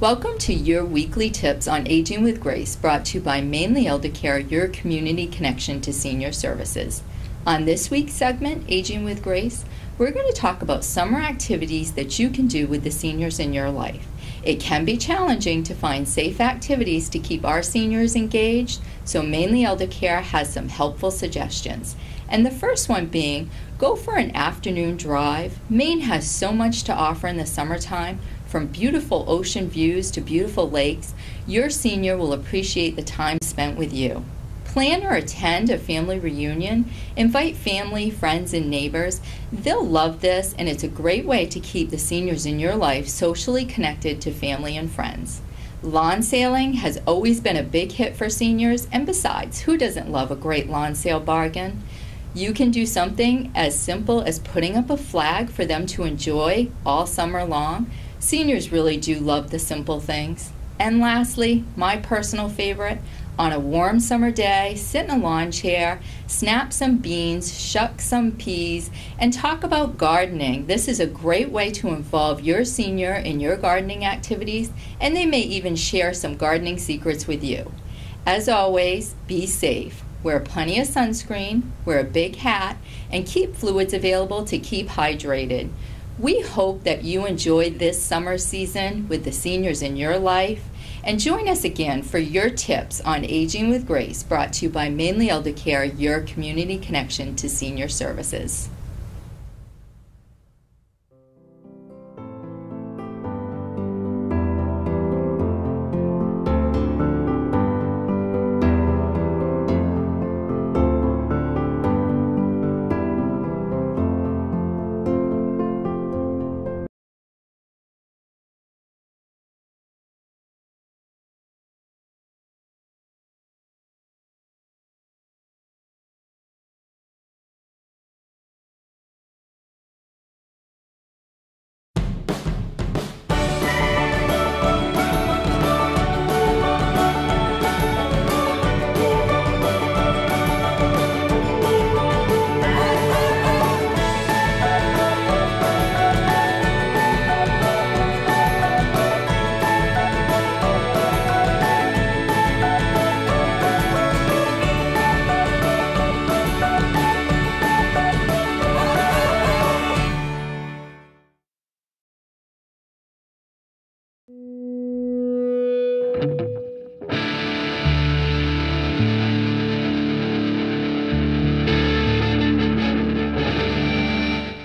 Welcome to your weekly tips on Aging with Grace, brought to you by Mainly Elder Care, your community connection to senior services. On this week's segment, Aging with Grace, we're going to talk about summer activities that you can do with the seniors in your life. It can be challenging to find safe activities to keep our seniors engaged, so Mainly Elder Care has some helpful suggestions. And the first one being, go for an afternoon drive. Maine has so much to offer in the summertime. From beautiful ocean views to beautiful lakes, your senior will appreciate the time spent with you. Plan or attend a family reunion. Invite family, friends, and neighbors. They'll love this, and it's a great way to keep the seniors in your life socially connected to family and friends. Lawn sailing has always been a big hit for seniors, and besides, who doesn't love a great lawn sale bargain? You can do something as simple as putting up a flag for them to enjoy all summer long. Seniors really do love the simple things. And lastly, my personal favorite, on a warm summer day, sit in a lawn chair, snap some beans, shuck some peas, and talk about gardening. This is a great way to involve your senior in your gardening activities, and they may even share some gardening secrets with you. As always, be safe. Wear plenty of sunscreen, wear a big hat, and keep fluids available to keep hydrated. We hope that you enjoyed this summer season with the seniors in your life, and join us again for your tips on Aging with Grace, brought to you by Mainly Elder Care, your community connection to senior services.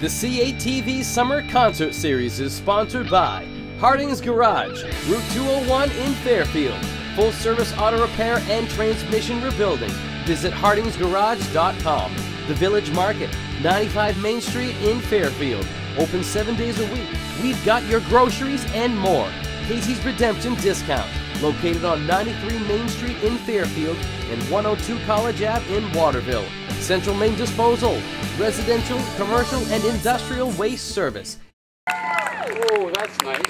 The CATV Summer Concert Series is sponsored by Harding's Garage, Route 201 in Fairfield. Full service auto repair and transmission rebuilding. Visit hardingsgarage.com. The Village Market, 95 Main Street in Fairfield. Open 7 days a week. We've got your groceries and more. Casey's Redemption Discount, located on 93 Main Street in Fairfield and 102 College Ave in Waterville. Central Maine Disposal, residential, commercial, and industrial waste service. Oh, that's nice.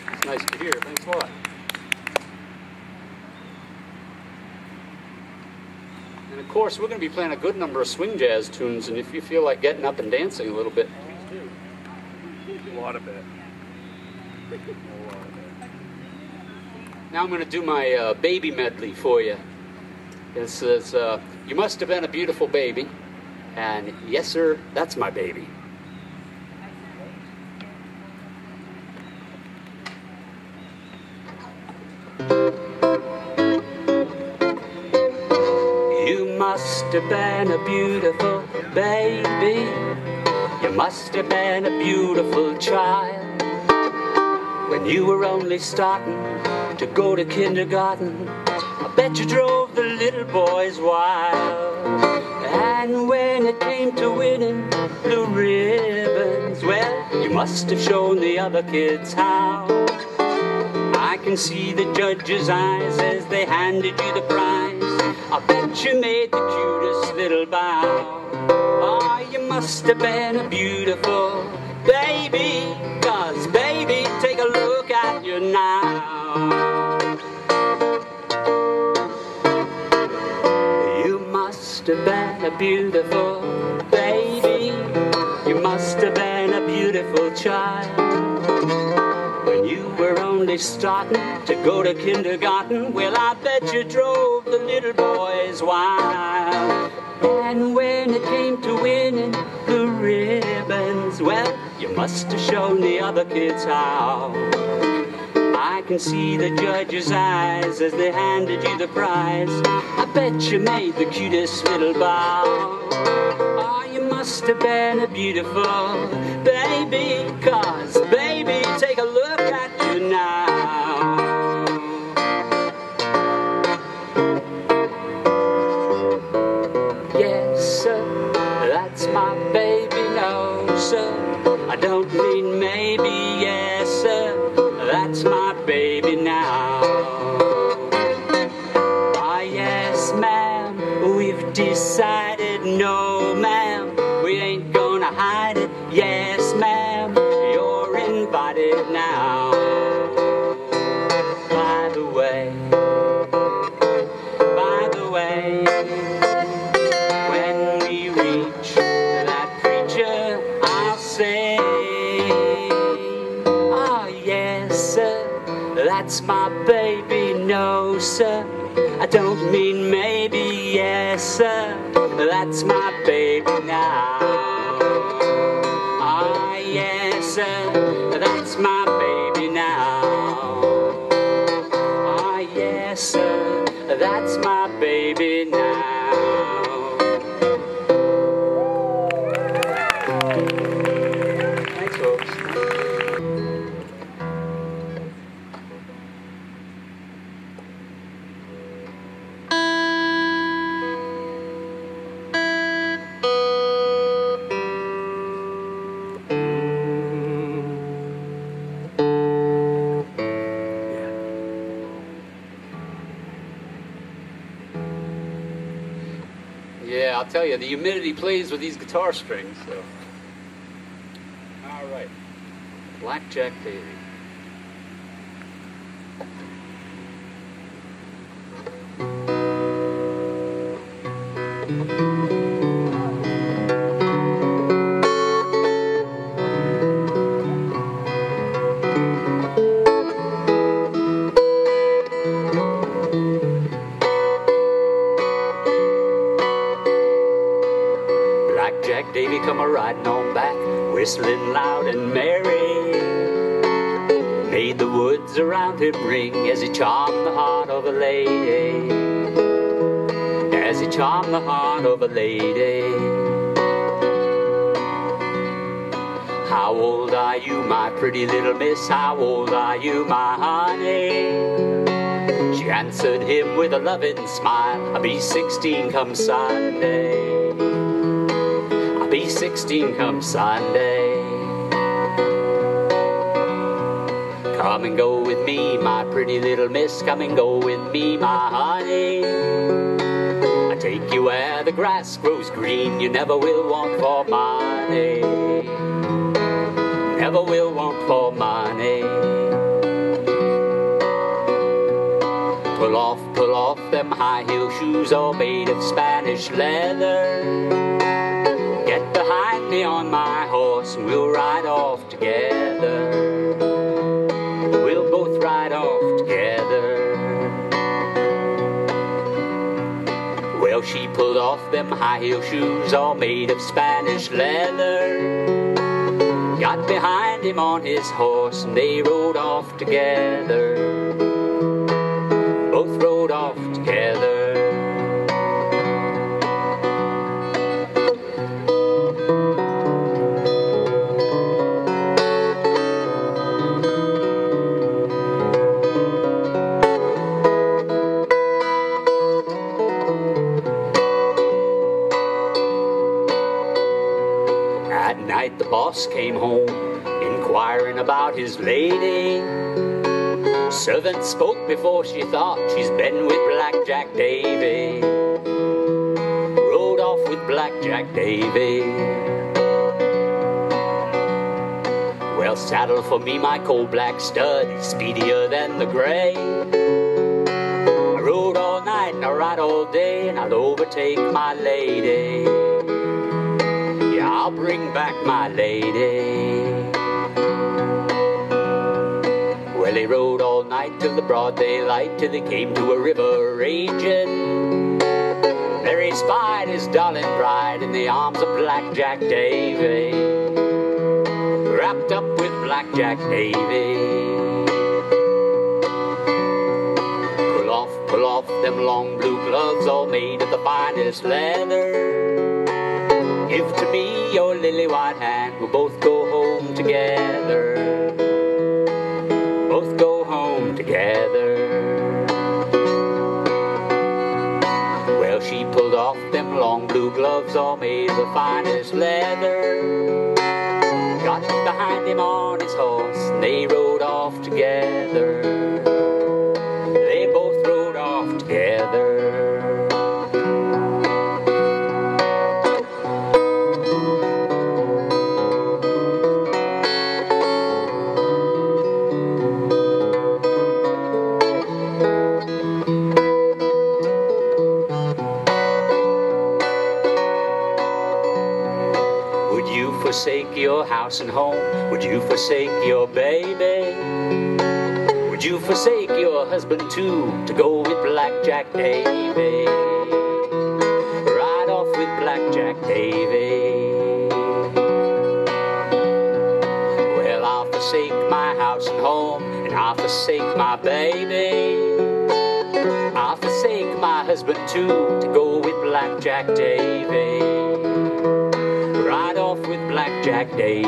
That's nice to hear. Thanks a lot. And of course, we're going to be playing a good number of swing jazz tunes, and if you feel like getting up and dancing a little bit, please do. A lot of it. Now I'm going to do my baby medley for you. It says, you must have been a beautiful baby, and yes sir, that's my baby. You must have been a beautiful baby. You must have been a beautiful child. When you were only starting to go to kindergarten, I bet you drove the little boys wild. And when it came to winning blue ribbons, well, you must have shown the other kids how. I can see the judge's eyes as they handed you the prize. I bet you made the cutest little bow. Oh, you must have been a beautiful baby, 'cause baby, take a look at you now. You must have been a beautiful baby. You must have been a beautiful child. When you were only starting to go to kindergarten, well, I bet you drove the little boys wild. And when it came to winning the ribbons, well, you must have shown the other kids how. I can see the judge's eyes as they handed you the prize. I bet you made the cutest little bow. Oh, you must have been a beautiful baby, 'cause baby, take a look at you now. Yes, sir, that's my baby, no, sir. I don't mean maybe, yes, sir, that's my baby now. Ah, yes, ma'am, we've decided, no, ma'am, we ain't gonna hide it. Yes, ma'am, you're invited now. By the way, when we reach that preacher, I'll say, oh yes, sir, that's my baby, no, sir, I don't mean maybe, yes, sir, that's my baby now. Ah, yes, sir, that's my baby now. Ah, yes, sir, that's my baby now. Thanks, folks. Yeah, I'll tell you, the humidity plays with these guitar strings, so. All right. Blackjack Davy. Blackjack Davy come a-riding on back, whistling loud and merry. Made the woods around him ring as he charmed the heart of a lady. As he charmed the heart of a lady. How old are you, my pretty little miss? How old are you, my honey? She answered him with a loving smile, I'll be 16 come Sunday. Be 16 come Sunday. Come and go with me, my pretty little miss. Come and go with me, my honey. I take you where the grass grows green. You never will want for money. Never will want for money. Pull off them high heel shoes all made of Spanish leather. Get behind me on my horse and we'll ride off together. We'll both ride off together. Well, she pulled off them high heel shoes all made of Spanish leather. Got behind him on his horse and they rode off together. Both rode off together. The boss came home, inquiring about his lady. Servant spoke before she thought, she's been with Blackjack Davy. Rode off with Blackjack Davy. Well, saddle for me my coal black stud, he's speedier than the gray. I rode all night and I ride all day, and I'll overtake my lady. I'll bring back my lady. Well, they rode all night till the broad daylight, till they came to a river raging. There he spied his darling bride in the arms of Blackjack Davy, wrapped up with Blackjack Davy. Pull off them long blue gloves, all made of the finest leather. Give to me your lily white hand, we'll both go home together. Both go home together. Well, she pulled off them long blue gloves, all made of the finest leather. Got behind him on his horse, and they rode off together. They both rode off together. Would you forsake your house and home? Would you forsake your baby? Would you forsake your husband too, to go with Blackjack Davy? Ride off with Blackjack Davy. Well, I'll forsake my house and home, and I'll forsake my baby. I'll forsake my husband too, to go with Blackjack Davy. Ride off with Blackjack Davy.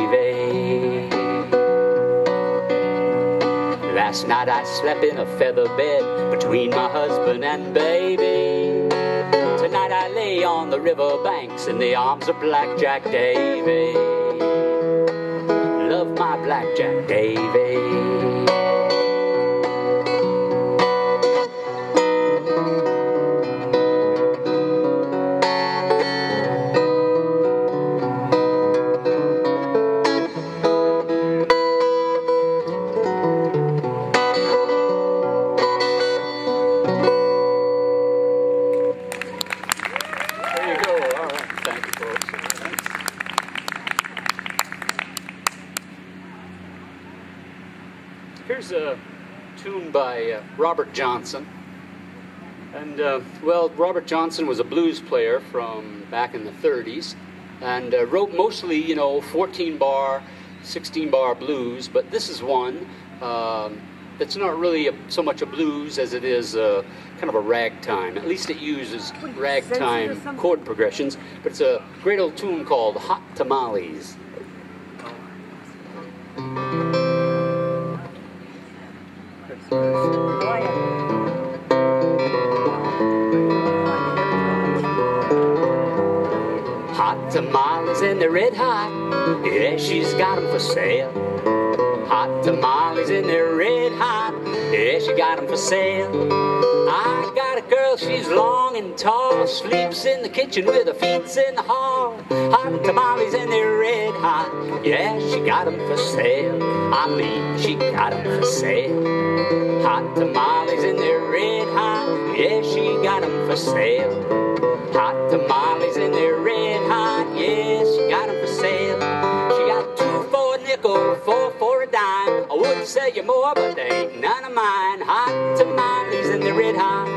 Last night I slept in a feather bed between my husband and baby. Tonight I lay on the river banks in the arms of Blackjack Davy. Love my Blackjack Davy. Here's a tune by Robert Johnson. And, well, Robert Johnson was a blues player from back in the 30s and wrote mostly, you know, 14-bar, 16-bar blues, but this is one that's not really so much a blues as it is kind of a ragtime. At least it uses ragtime chord progressions, but it's a great old tune called Hot Tamales. Hot tamales and they're red hot, yeah, she's got 'em for sale. Hot tamales and they're red hot, yeah, she got 'em for sale. I got a girl, she's long and tall, sleeps in the kitchen with her feet in the hall. Hot tamales and they're red hot, yeah, she got 'em for sale. I mean, she got 'em for sale. Hot tamales and they're red hot, yeah, she got 'em for sale. Hot tamales and they're red hot, yeah, she got 'em for sale. She got 2 for a nickel, 4 for a dime. I wouldn't sell you more, but they ain't none of mine. Hot tamales and they're red hot,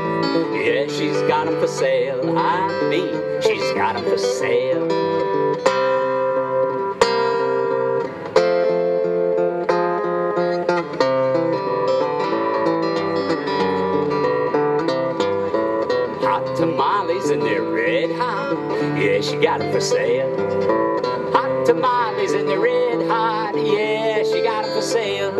yeah, she's got 'em for sale. I mean, she's got 'em for sale. Tamales and they're red hot, yeah, she got 'em for sale. Hot tamales and they're red hot, yeah, she got 'em for sale.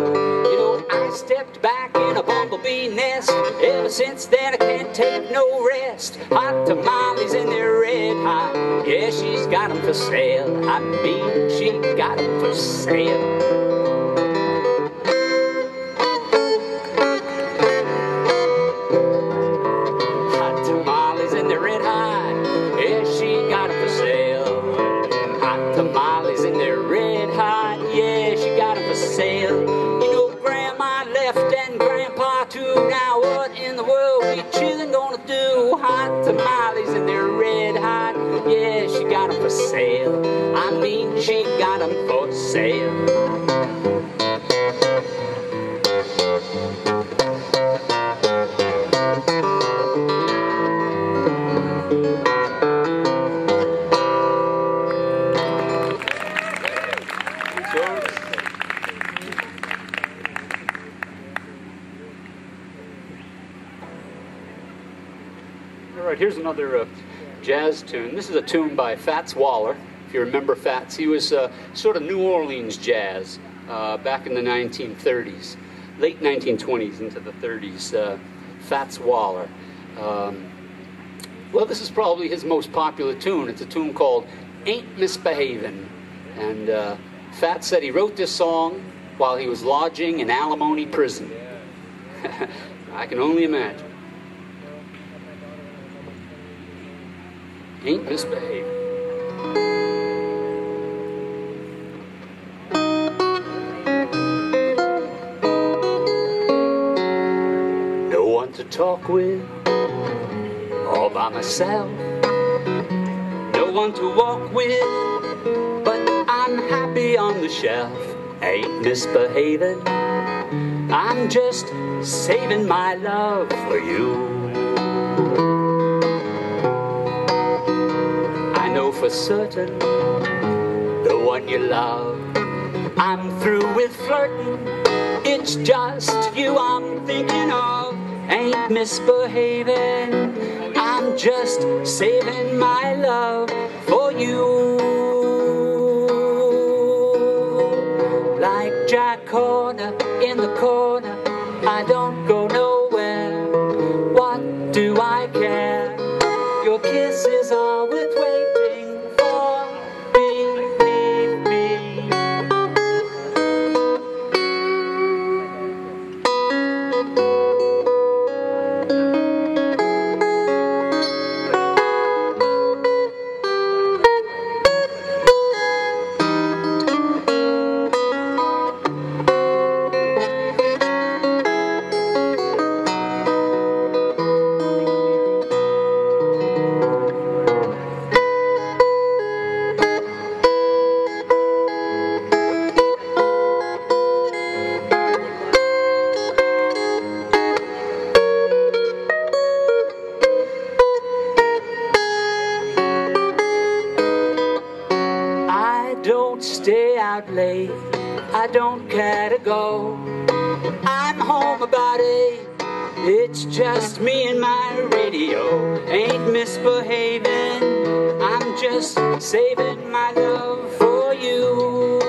You know, I stepped back in a bumblebee nest. Ever since then I can't take no rest. Hot tamales and they're red hot, yeah, she's got 'em for sale. I mean, she got 'em for sale. Tamales and they're red hot, yeah, she got 'em for sale. You know, Grandma left and Grandpa too. Now what in the world we children gonna do? Hot tamales and they're red hot, yeah, she got 'em for sale. I mean, she got 'em for sale. right, here's another jazz tune. This is a tune by Fats Waller. If you remember Fats, he was sort of New Orleans jazz back in the 1930s, late 1920s into the 30s. Fats Waller. Well, this is probably his most popular tune. It's a tune called Ain't Misbehavin'. And Fats said he wrote this song while he was lodging in alimony prison. I can only imagine. Ain't misbehaving. No one to talk with, all by myself. No one to walk with, but I'm happy on the shelf. Ain't misbehaving. I'm just saving my love for you. I know for certain the one you love. I'm through with flirting. It's just you I'm thinking of. Ain't misbehaving. I'm just saving my love for you. Like Jack Corner in the corner, I don't go nowhere. What do I care? Your kisses are worth waiting for. Believe me. Stay out late, I don't care to go. I'm home about 8, it's just me and my radio. Ain't misbehaving, I'm just saving my love for you.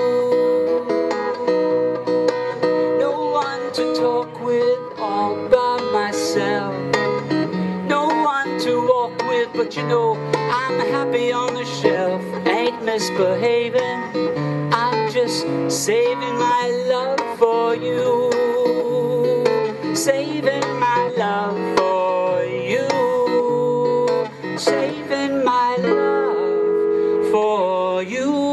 No one to talk with, all by myself. No one to walk with, but you know I'm happy on the shelf. Ain't misbehaving, I'm just saving my love for you. Saving my love for you. Saving my love for you.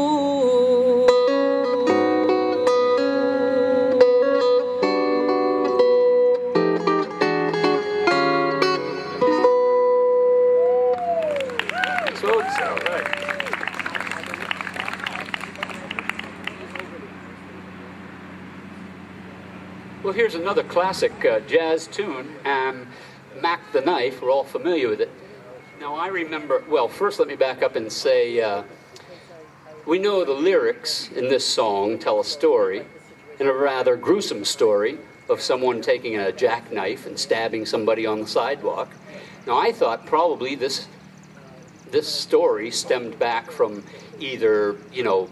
So it's all right. Well, here's another classic jazz tune, Mac the Knife. We're all familiar with it. Now, I remember, well, first let me back up and say, we know the lyrics in this song tell a story, and a rather gruesome story, of someone taking a jackknife and stabbing somebody on the sidewalk. Now, I thought probably this story stemmed back from either, you know,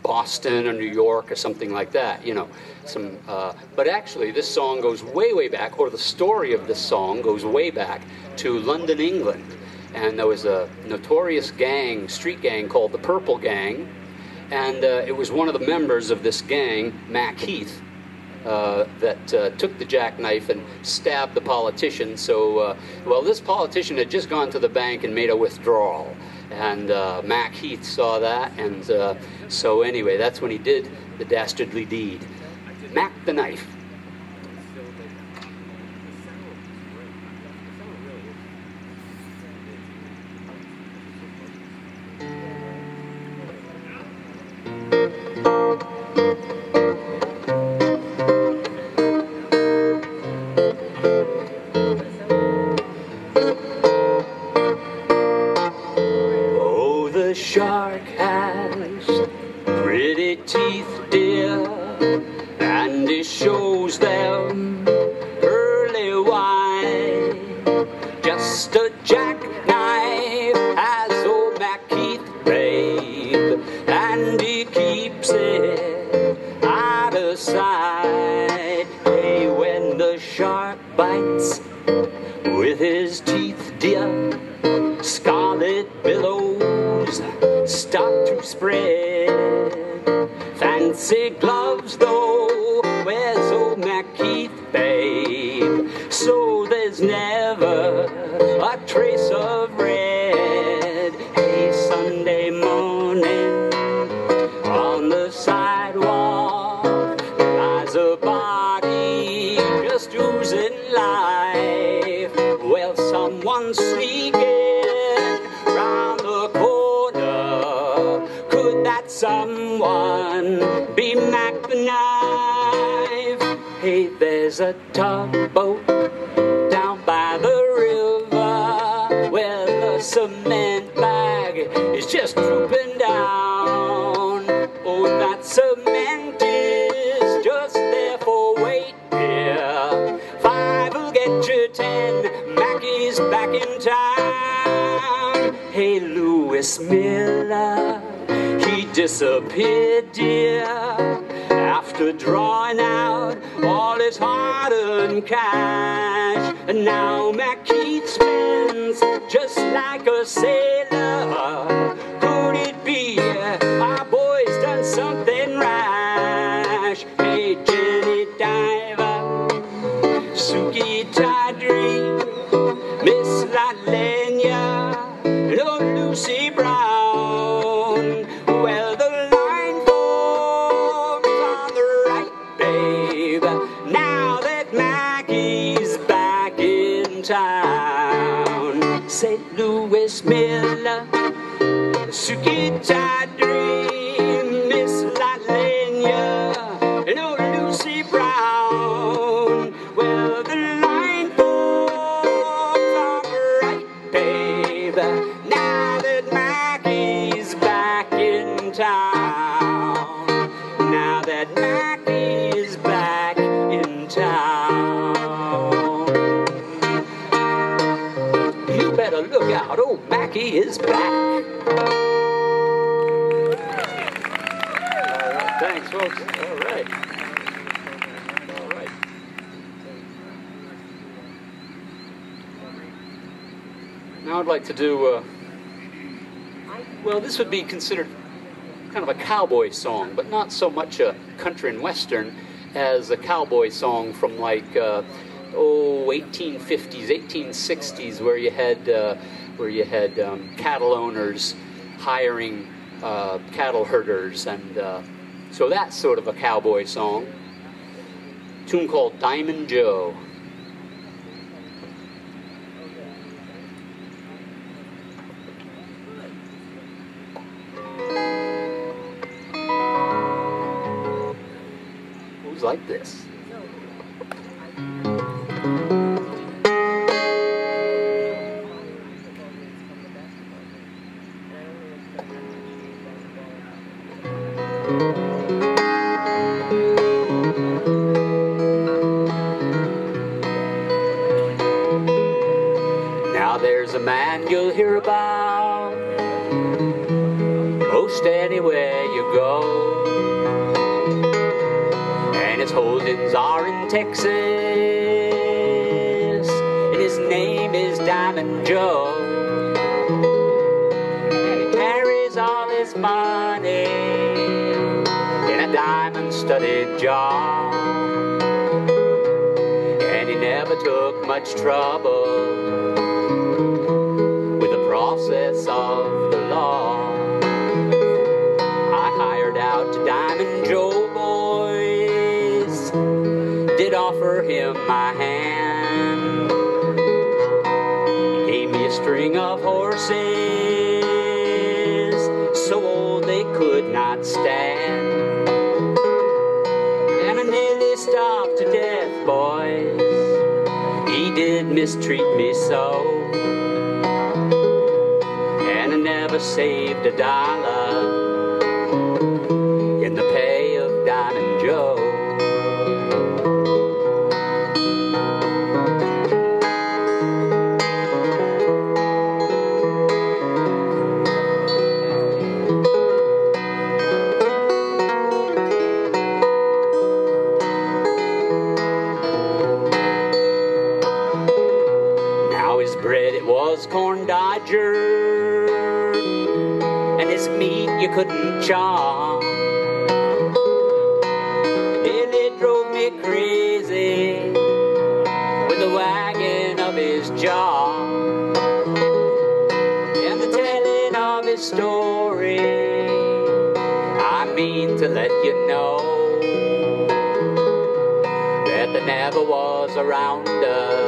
Boston or New York or something like that, you know. But actually this song goes way, way back, or the story of this song goes way back to London, England. And there was a notorious gang, street gang called the Purple Gang, and it was one of the members of this gang, Mac Heath, that took the jackknife and stabbed the politician. So, well, this politician had just gone to the bank and made a withdrawal. And Mac Heath saw that, and so anyway, that's when he did the dastardly deed. Mac the Knife. Oh, the shark has pretty teeth, dear, and he shows them pearly white, just and he keeps it out of sight. Hey, when the shark bites with his teeth, dear, scarlet billows start to spread. Fancy gloves, though, where's old MacKeith, babe? So there's never a trace of red. Hey, Sunday morning on the sidewalk lies a body just oozing life. Well, someone's sneaking round the corner. Could that someone be Mac the Knife? Hey, there's a tugboat down by the river. Well, the cement bag is just drooping down. Oh, that cement is just there for weight, dear. 5 will get you 10. Mackie's back in town. Hey, Lewis Miller, he disappeared, dear, after drawing out all his hard-earned cash. And now MacKeith spends just like a sailor. Could it be our boy's done something rash? Hey, Jenny Diver, Suki Tawdry, Miss Latlenya, and old Lucy Brown. Well, the line forms on the right, babe, now that Mackie's back in town. St. Louis Miller, Suki Tawdry, Miss Latlenya, and old Lucy Brown. Well, the line forms on the right, babe, now that Mackie's back in town. Now that Mackie's back in town. You better look out, old Mackie is back. Thanks, folks. All right. All right. Now I'd like to do, well, this would be considered kind of a cowboy song, but not so much a country and western as a cowboy song from like, 1850s, 1860s, where you had cattle owners hiring cattle herders, and so that's sort of a cowboy song. A tune called Diamond Joe. Goes like this. Now there's a man you'll hear about most anywhere you go, and his holdings are in Texas, and his name is Diamond Joe, and he carries all his money in a diamond-studded jar, and he never took much trouble with the process of the law. I hired out to Diamond Joe boys, did offer him my hand. He gave me a string of horses, so old they could not stand, and I nearly starved to death, boys. He did mistreat me so, and I never saved a dollar in the pay of Diamond Joe. jerk, and his meat you couldn't chaw. Nearly drove me crazy with the wagging of his jaw and the telling of his story. I mean to let you know that there never was a rounder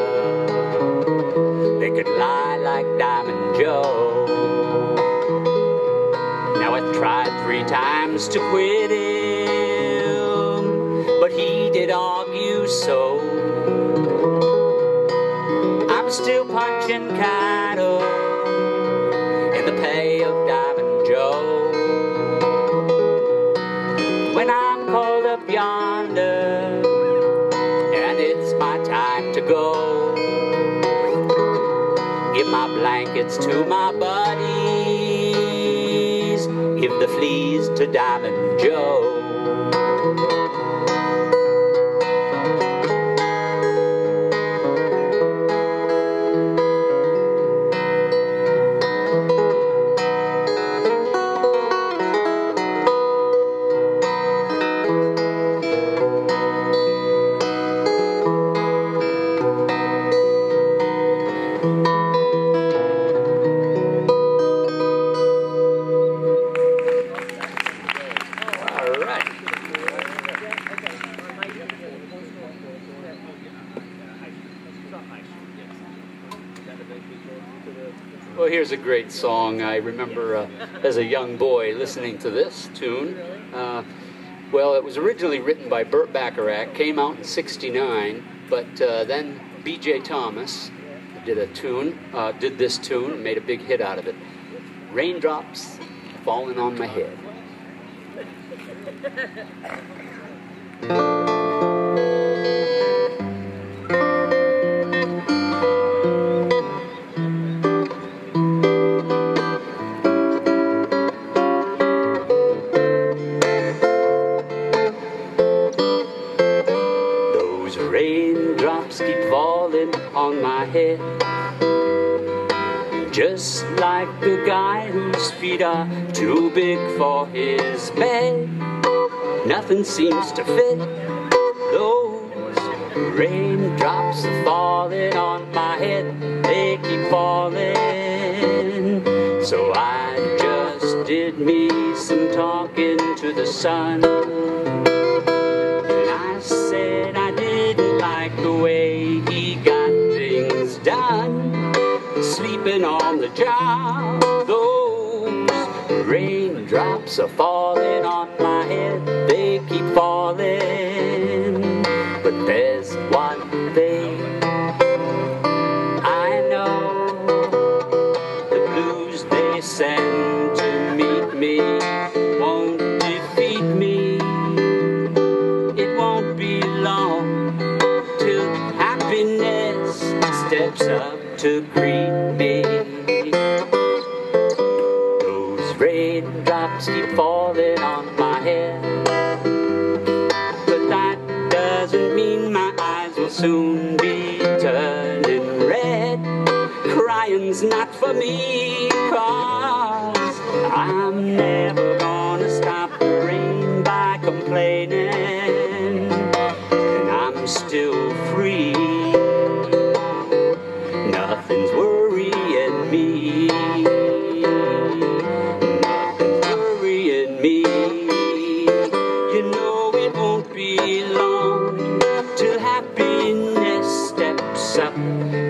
that could lie like Diamond Joe. Now I tried 3 times to quit him, but he did argue so. I'm still punching cattle in the pay of Diamond Joe. When I'm called up yonder and it's my time to go, give my blankets to my buddies, give the fleas to Diamond Joe. Well, here's a great song. I remember as a young boy listening to this tune. Well, it was originally written by Burt Bacharach, came out in '69, but then B.J. Thomas did this tune, and made a big hit out of it. Raindrops Falling on My Head. Raindrops keep falling on my head, just like the guy whose feet are too big for his bed. Nothing seems to fit. Those raindrops are falling on my head. They keep falling. So I just did me some talking to the sun. The way he got things done, sleeping on the job. Those raindrops are falling on my head. They keep falling. But there's one thing I know: the blues they send to meet me won't defeat me. It won't be long happiness steps up to greet me. Those raindrops keep falling on my head, but that doesn't mean my eyes will soon be turning red. Crying's not for me, 'cause I'm never gonna stop the rain by complaining, and I'm still free. Nothing's worrying me. Nothing's worrying me. You know it won't be long till happiness steps up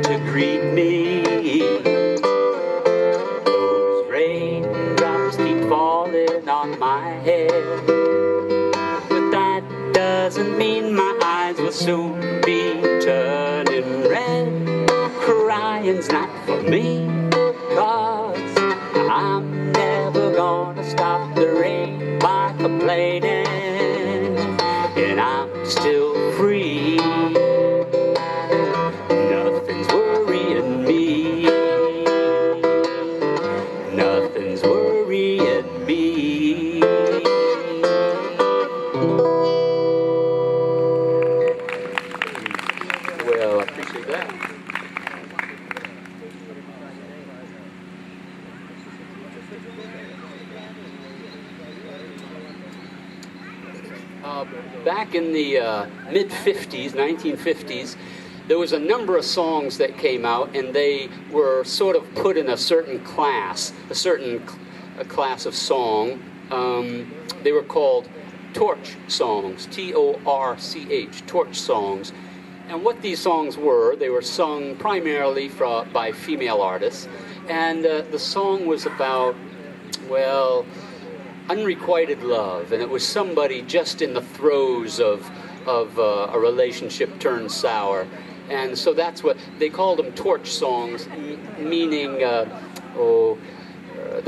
to greet me. Those raindrops keep falling on my head, but that doesn't mean my eyes will soon be turning red. Crying's not for me, 'cause I'm never gonna stop the rain by complaining, and I'm still free. Nothing's worrying me. Nothing's worrying me. Well, I appreciate that. Back in the mid-50s, 1950s, there was a number of songs that came out, and they were sort of put in a certain class, a class of song. They were called torch songs, T-O-R-C-H, torch songs. And what these songs were, they were sung primarily by female artists, and the song was about, well, unrequited love, and it was somebody just in the throes of a relationship turned sour. And so that's what they called them, torch songs, meaning the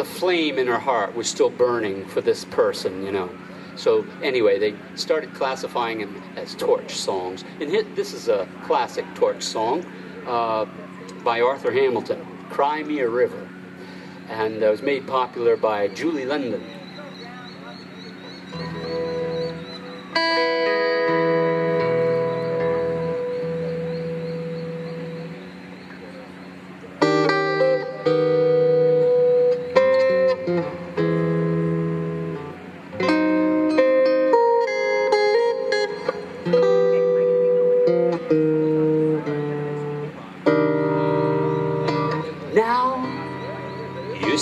flame in her heart was still burning for this person, you know. So anyway, they started classifying them as torch songs. And this is a classic torch song by Arthur Hamilton, Cry Me a River. And it was made popular by Julie London.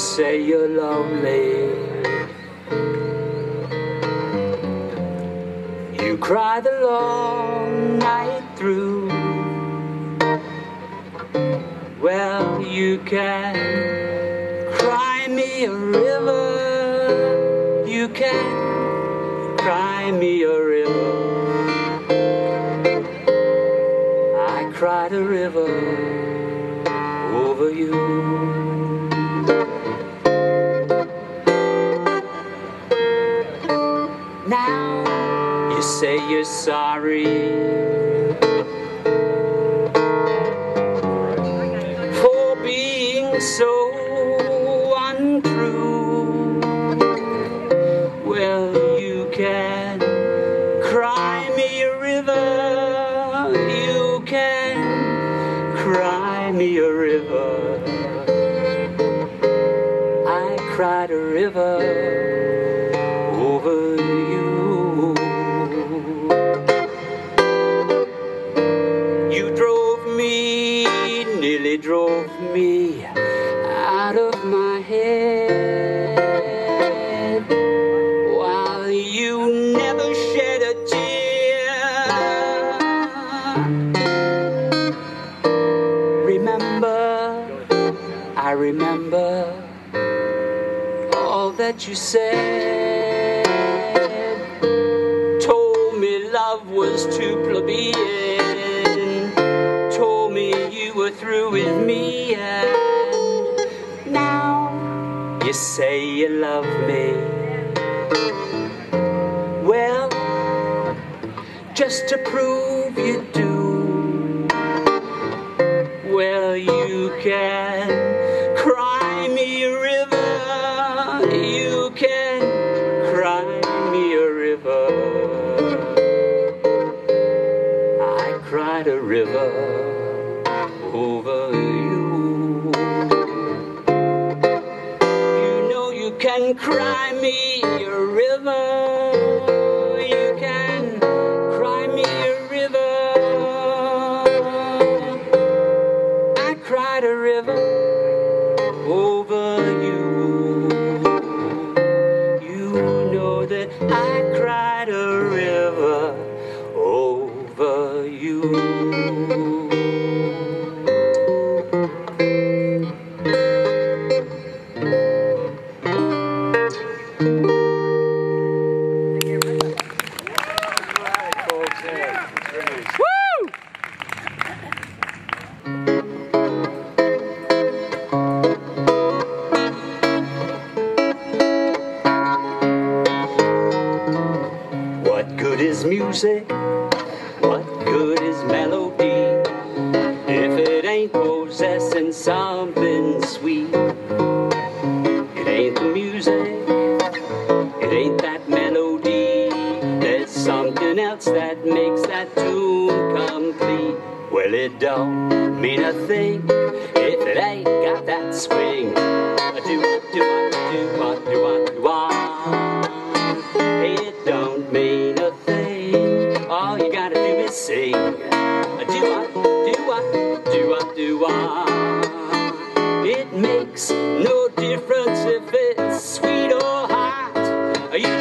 Say you're lonely, you cry the long night through. Well, you can cry me a river, you can cry me a river. I cried a river over you. Now you say you're sorry for being so untrue. Well, you can cry me a river, you can cry me a river. I cried a river over you. You drove me, nearly drove me out of my head, while you never shed a tear. Remember, I remember all that you said. Told me love was too plebeian, told me you were through with me, and now you say you love me. Well, just to prove you do, well, you can cry me a river, you can cry me a river. I cried a river over you. You know you can cry me a river, you can cry me a river. I cried a river over you. You know that I cried a river over you. Music, what good is melody if it ain't possessing something sweet? It ain't the music, it ain't that melody, there's something else that makes that tune complete. Well, it don't mean a thing if it ain't got that swing. Do-what, do-what, do-what, do-what, do-what. It don't mean a thing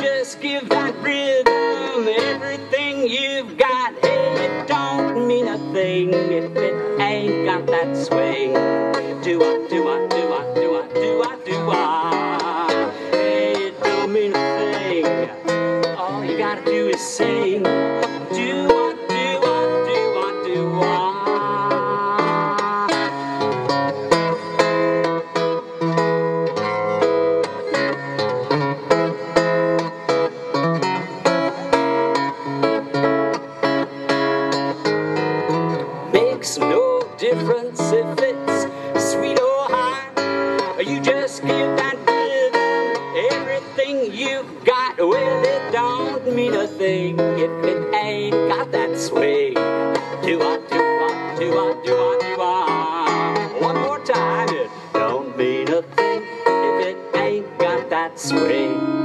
just give that rhythm everything you've got. Hey, it don't mean a thing if it ain't got that swing. Do-wah, do-wah, do-wah, do-wah, do-wah, do-wah. Hey, it don't mean a thing. All you gotta do is sing. Do-wah, do-wah, do-wah, do-wah. Makes no difference if it's sweet or high. You just give that rhythm everything you've got. Well, it don't mean a thing if it ain't got that swing. Do-wah, do-wah, do-wah, do-wah, do-wah. One more time. It don't mean a thing if it ain't got that swing.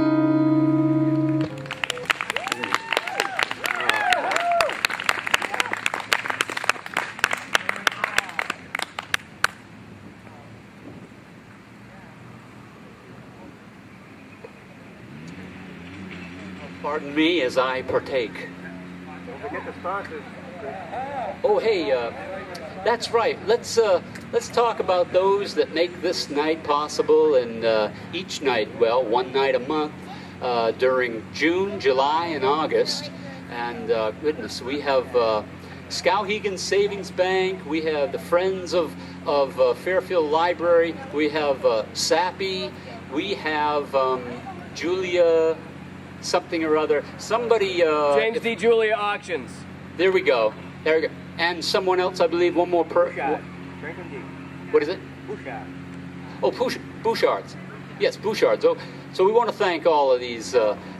Pardon me as I partake. Don't forget the sponsors. Oh, hey, that's right. Let's talk about those that make this night possible, and each night, well, one night a month during June, July, and August. And goodness, we have Skowhegan Savings Bank. We have the Friends of Fairfield Library. We have Sappy. We have Julia something or other. Somebody. James D. Julia Auctions. There we go. There we go. And someone else, I believe, one more Bouchard. Drinking deep. What is it? Bouchard. Oh, Bouchards. Yes, Bouchards. Oh, so we want to thank all of these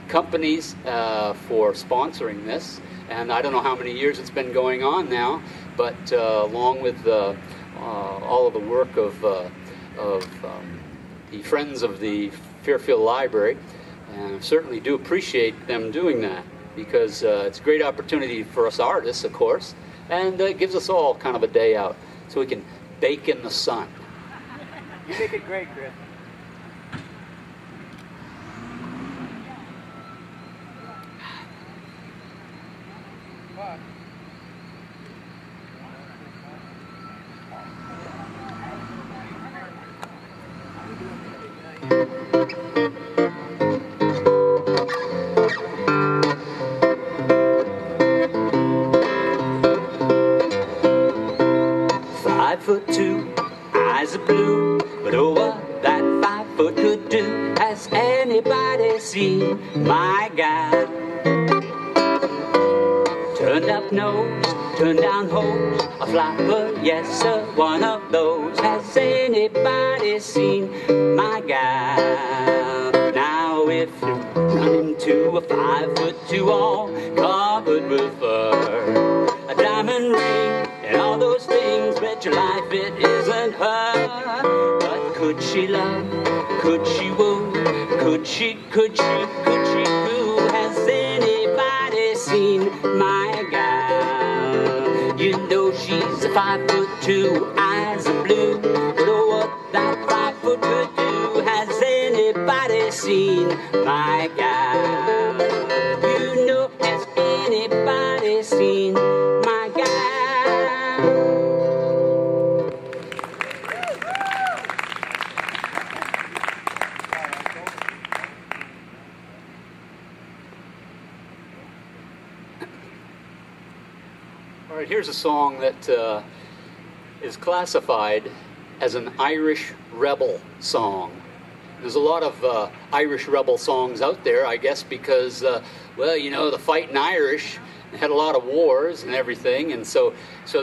companies for sponsoring this. And I don't know how many years it's been going on now, but along with all of the work of the Friends of the Fairfield Library, and I certainly do appreciate them doing that, because it's a great opportunity for us artists, of course, and it gives us all kind of a day out so we can bake in the sun. You make it great, Chris. Eyes are blue, but oh, what that 5 foot could do. Has anybody seen my guy? Turned up nose, turned down hose, a flapper, yes sir, one of those. Has anybody seen my guy? Now if you run into a 5'2" all covered with fur, a diamond ring and all those things, bet your life it isn't her. But could she love? Could she woo? Could she woo? Has anybody seen my gal? You know she's a 5'2", eyes are blue. Know what that 5 foot could do? Has anybody seen my gal? You know, has anybody seen my gal? All right, here's a song that is classified as an Irish rebel song. There's a lot of Irish rebel songs out there, I guess, because, well, you know, the fighting Irish had a lot of wars and everything, and so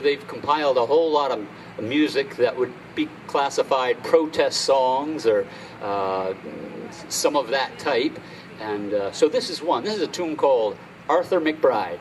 they've compiled a whole lot of music that would be classified protest songs or some of that type. And so this is one. This is a tune called Arthur McBride.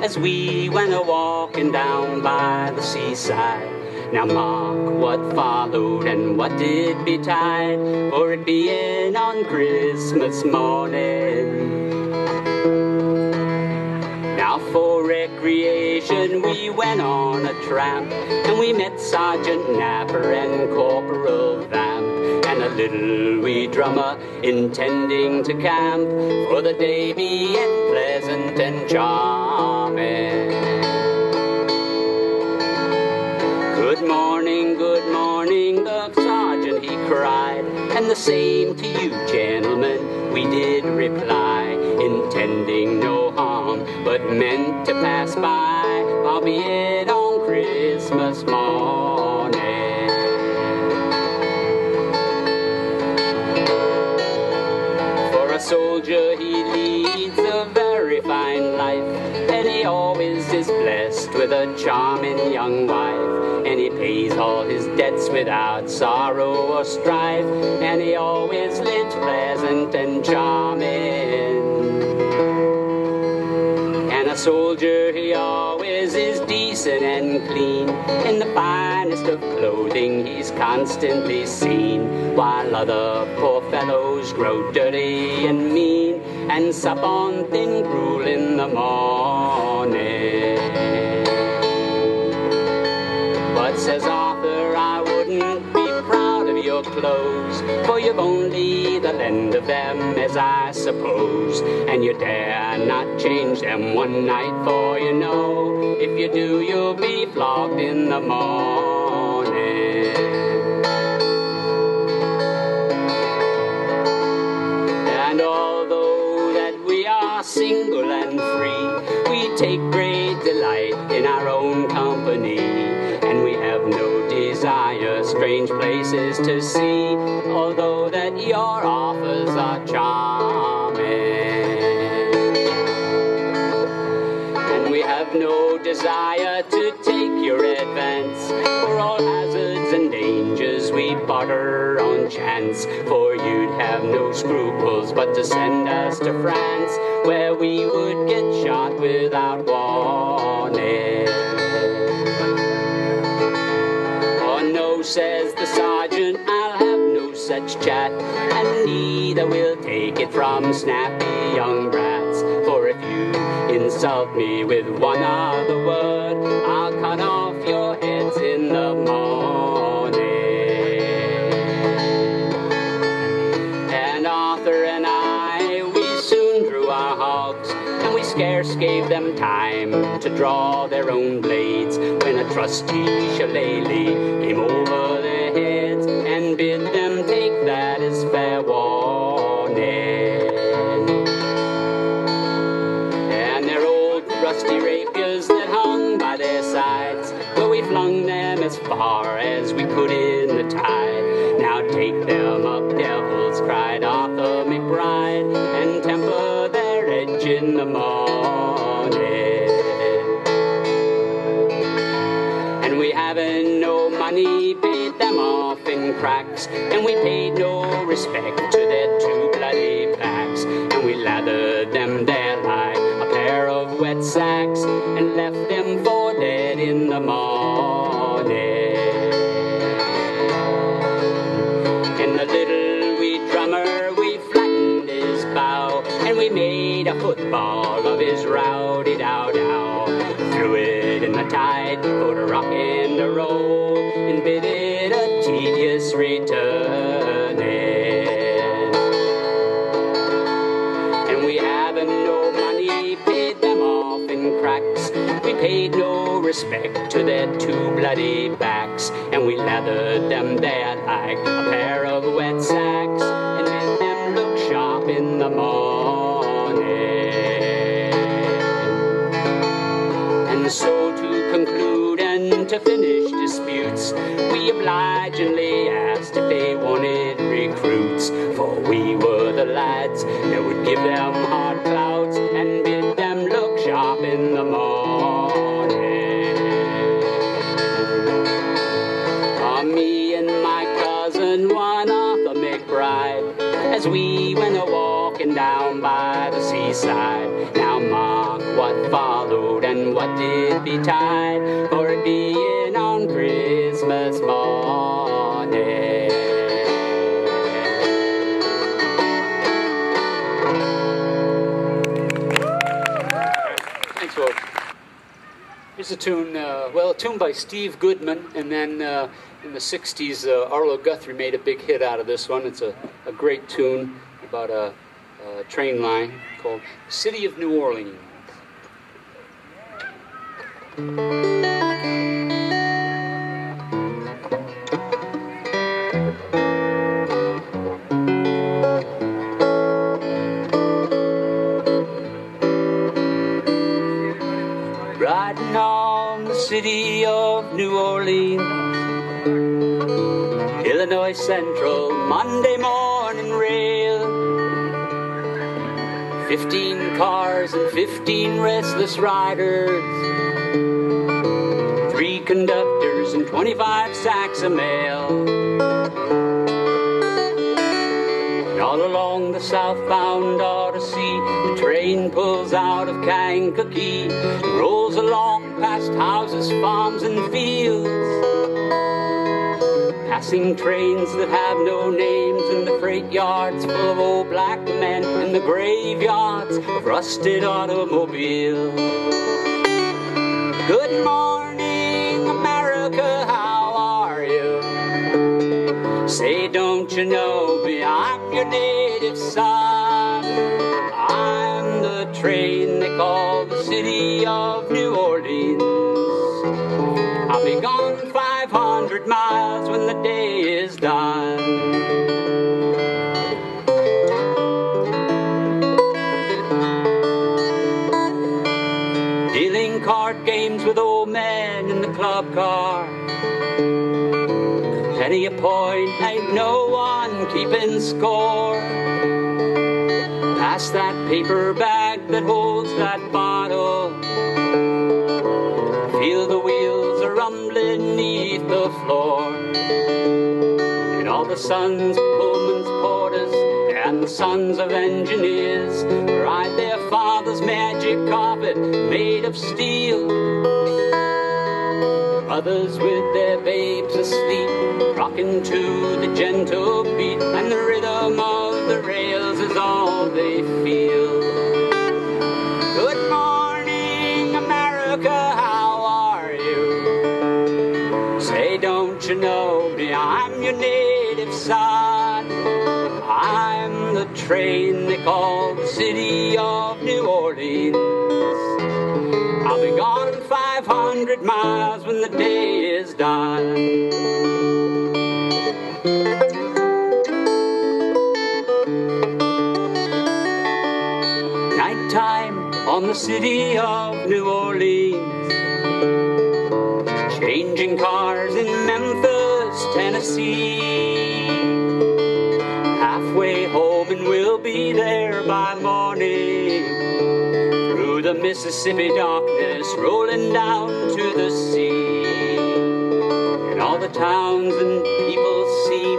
as we went a-walking down by the seaside. Now mark what followed and what did betide, for it being on Christmas morning. Now for recreation we went on a tramp, and we met Sergeant Napper and Corporal Vamp, and a little wee drummer intending to camp, for the day being pleasant and charming. Good morning, the sergeant he cried, and the same to you, gentlemen, we did reply, intending no harm, but meant to pass by, albeit on Christmas morning. For a soldier he leads a very fine life, and he always is blessed with a charming young wife. And he pays all his debts without sorrow or strife, and he always lives pleasant and charming. And a soldier he always is decent and clean, in the finest of clothing he's constantly seen, while other poor fellows grow dirty and mean, and sup on thin gruel in the morning. But says Arthur, I wouldn't be proud of your clothes, for you've only the lend of them, as I suppose, and you dare not change them one night, for you know, if you do you'll be flogged in the morning. And although that we are single and free, we take great delight in our own company, and we have no desire strange places to see, although that your offers are charming. And we have no desire to take your advance, for all hazards and dangers we barter on chance, for you'd have no scruples but to send us to France, where we would get shot without warning. Says the sergeant, I'll have no such chat, and neither will take it from snappy young brats, for if you insult me with one other word, I'll cut off your heads in the morning. And Arthur and I, we soon drew our hogs, and we scarce gave them time to draw their own blades, when a trusty shillelagh came over their heads and bid them take that as fair warning. And their old rusty rapiers that hung by their sides, well, we flung them as far as we could in the tide. Now take them up, devils, cried Arthur McBride, and temper their edge in the morning. And we haven't no money, paid them off in cracks, and we paid no respect to their two bloody backs, and we lathered them there like a pair of wet sacks, and left them for dead in the morning. And the little wee drummer, we flattened his bow, and we made a football of his rowdy-dow-dow, threw it in the tide for to rock and a roll, and bid it a tedious returning. And we haven't no money, paid them off in cracks, we paid no respect to their two bloody backs, and we lathered them there like a pair of wet sacks, and made them look sharp in the morning. And so to conclude and to finish disputes, we obligingly asked if they wanted recruits, for we were the lads that would give them hard clouds and bid them look sharp in the morning. Me and my cousin, one Arthur McBride, as we went a-walking down by the seaside. Now mark what followed and what did betide, for it being on Christmas morning. Thanks, folks. Here's a tune, well, a tune by Steve Goodman, and then in the 60s, Arlo Guthrie made a big hit out of this one. It's a great tune about a train line called City of New Orleans. Riding on the City of New Orleans, Illinois Central, Monday morning rail. 15 cars and 15 restless riders, 3 conductors and 25 sacks of mail. And all along the southbound Odyssey, the train pulls out of Kankakee and rolls along past houses, farms, and fields, passing trains that have no names, and the freight yards full of old black men, and the graveyards of rusted automobiles. Good morning, America, how are you? Say, don't you know me, I'm your native son. I'm the train they call the City of New Orleans. I'll be gone 500 miles when the day is done. Dealing card games with old men in the club car. Penny a point, ain't no one keeping score. Pass that paper bag that holds that bottle. Feel the wheels are rumbling neath the floor. And all the sons of Pullman's porters and the sons of engineers ride their father's magic carpet made of steel. Mothers with their babes asleep, rocking to the gentle beat, and the rhythm of the rails is all they feel. Good morning, America, how are you? Say, don't you know me, I'm your native son. I'm the train they call the City of New Orleans. I'll be gone 500 miles when the day is done. Nighttime on the City of New Orleans, changing cars in Memphis, Tennessee. Halfway home and we'll be there by morning. Through the Mississippi darkness, rolling down to the sea. And all the towns and people seem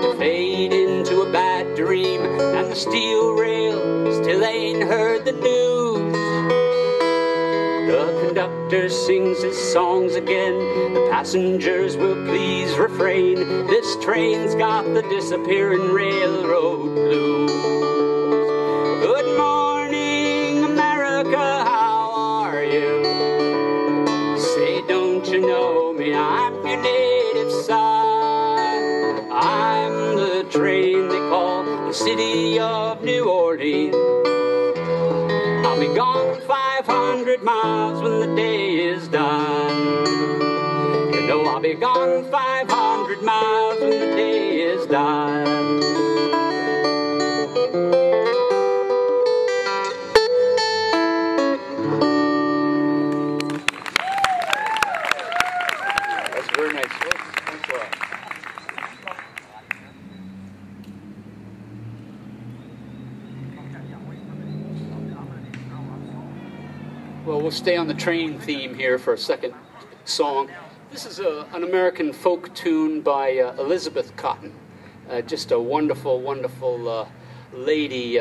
to fade into a bad dream, and the steel rail still ain't heard the news. The conductor sings his songs again, the passengers will please refrain. This train's got the disappearing railroad blues. Good morning, America, how are you? Say, don't you know me, I'm your native son. I'm the train they call the City of New Orleans. I'll be gone 500 miles when the day is done. You know I'll be gone 500 miles when the day is done. That's very nice, folks. Thanks a lot. Well, we'll stay on the train theme here for a second song. This is an American folk tune by Elizabeth Cotton. Just a wonderful, wonderful lady.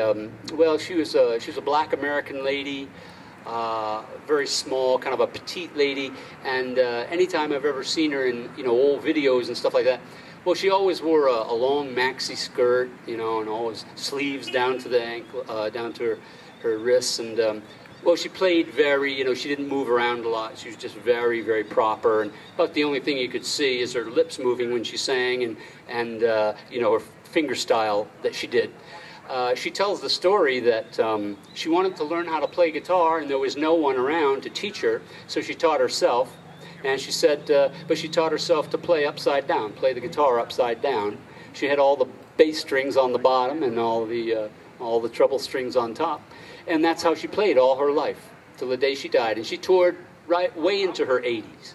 Well, she was a black American lady, very small, kind of a petite lady. And anytime I've ever seen her in old videos and stuff like that, well, she always wore a long maxi skirt, and always sleeves down to the ankle, down to her wrists. And well, she played very, she didn't move around a lot. She was just very, very proper. And about the only thing you could see is her lips moving when she sang, and her finger style that she did. She tells the story that she wanted to learn how to play guitar, and there was no one around to teach her, so she taught herself. And she said, but she taught herself to play upside down, play the guitar upside down. She had all the bass strings on the bottom and all the treble strings on top. And that's how she played all her life, till the day she died. And she toured way into her 80s.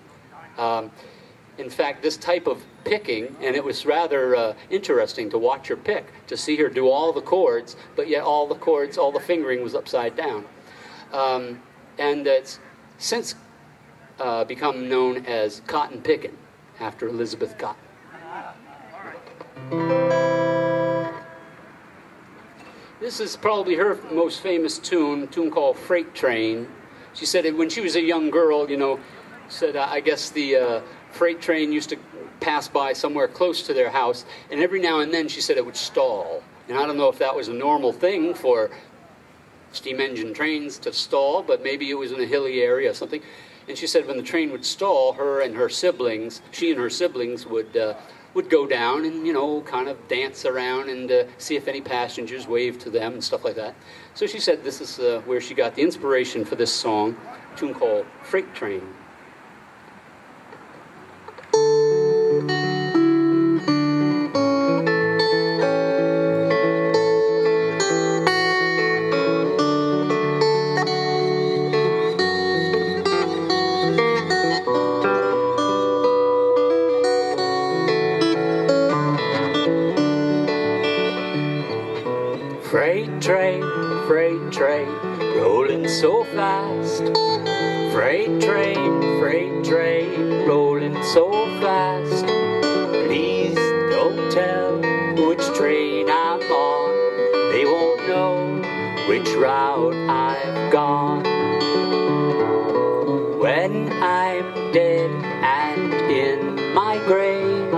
In fact, this type of picking, and it was rather interesting to watch her pick, to see her do all the chords, but yet all the chords, all the fingering was upside down. And it's since become known as cotton picking, after Elizabeth Cotton. This is probably her most famous tune, a tune called Freight Train. She said it when she was a young girl, said I guess the freight train used to pass by somewhere close to their house, and every now and then she said it would stall. And I don't know if that was a normal thing for steam engine trains to stall, but maybe it was in a hilly area or something. And she said when the train would stall, she and her siblings would go down and, kind of dance around and see if any passengers waved to them and stuff like that. So she said this is where she got the inspiration for this song, a tune called Freight Train. Freight train, rolling so fast. Freight train, rolling so fast. Please don't tell which train I'm on. They won't know which route I've gone. When I'm dead and in my grave,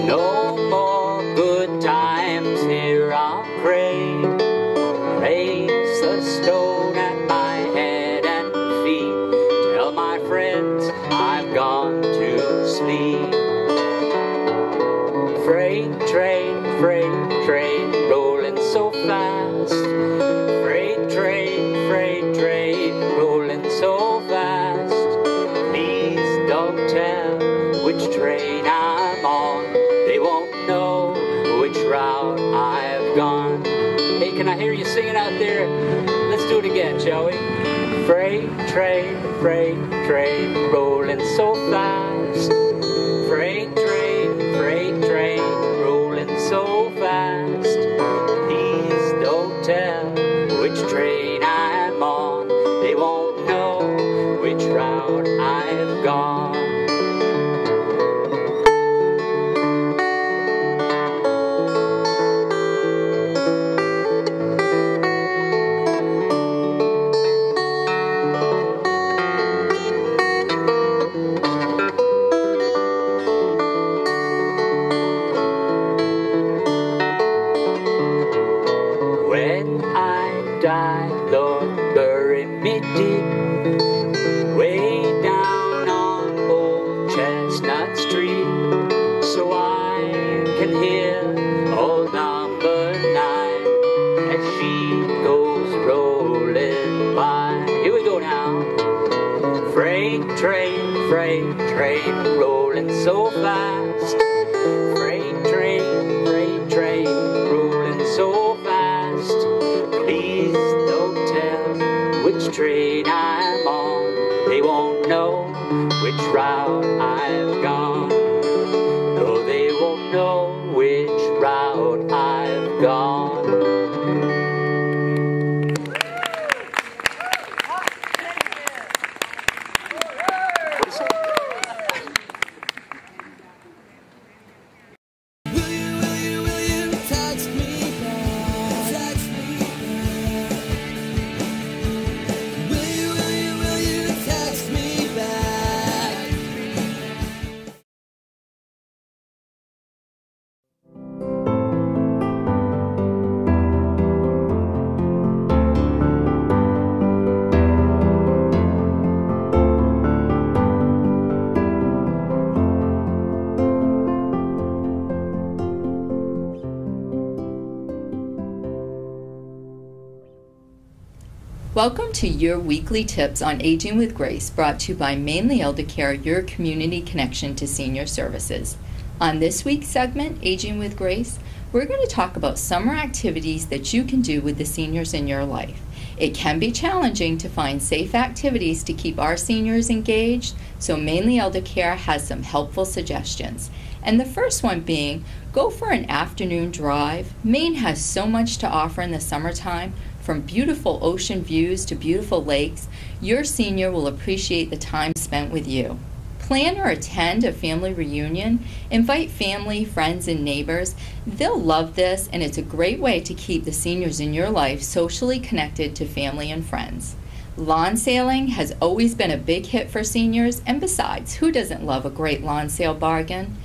no more good times here I'll crave. Place a stone at my head and feet. Tell my friends I've gone to sleep. Freight train, rolling so fast. Freight train, rolling so fast. Please don't tell which train I'm on. They won't know which route I've gone. Hey, can I hear you singing out there? Let's do it again, shall we? Freight train, rolling so fast. Freight train, rolling so fast. Please don't tell which train I'm on. They won't know which route I've gone. Train rolling so fast. Freight train rolling so fast. Please don't tell which train I'm on. They won't know which route I've gone. No, they won't know which route I've gone. Welcome to your weekly tips on Aging with Grace, brought to you by Mainly Elder Care, your community connection to senior services. On this week's segment, Aging with Grace, we're going to talk about summer activities that you can do with the seniors in your life. It can be challenging to find safe activities to keep our seniors engaged, so Mainly Elder Care has some helpful suggestions. And the first one being, go for an afternoon drive. Maine has so much to offer in the summertime. From beautiful ocean views to beautiful lakes, your senior will appreciate the time spent with you. Plan or attend a family reunion. Invite family, friends, and neighbors. They'll love this, and it's a great way to keep the seniors in your life socially connected to family and friends. Lawn sailing has always been a big hit for seniors, and besides, who doesn't love a great lawn sale bargain?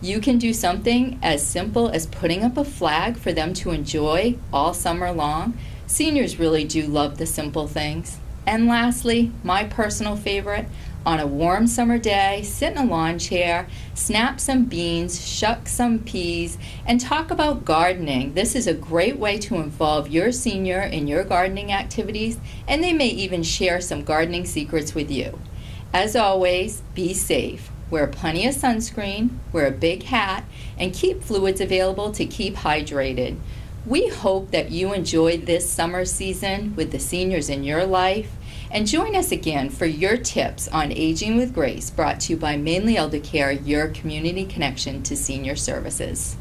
You can do something as simple as putting up a flag for them to enjoy all summer long. Seniors really do love the simple things. And lastly, my personal favorite, on a warm summer day, sit in a lawn chair, snap some beans, shuck some peas, and talk about gardening. This is a great way to involve your senior in your gardening activities, and they may even share some gardening secrets with you. As always, be safe. Wear plenty of sunscreen, wear a big hat, and keep fluids available to keep hydrated. We hope that you enjoyed this summer season with the seniors in your life. And join us again for your tips on Aging with Grace, brought to you by Mainly Elder Care, your community connection to senior services.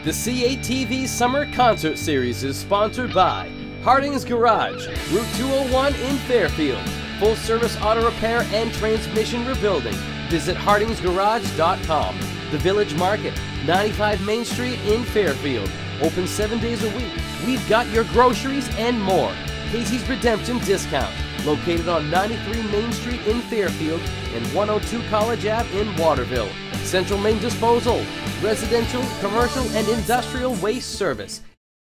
The CATV Summer Concert Series is sponsored by Harding's Garage, Route 201 in Fairfield. Full service auto repair and transmission rebuilding. Visit hardingsgarage.com. The Village Market, 95 Main Street in Fairfield. Open 7 days a week. We've got your groceries and more. Casey's Redemption Discount, located on 93 Main Street in Fairfield and 102 College Ave in Waterville. Central Maine Disposal, residential, commercial, and industrial waste service.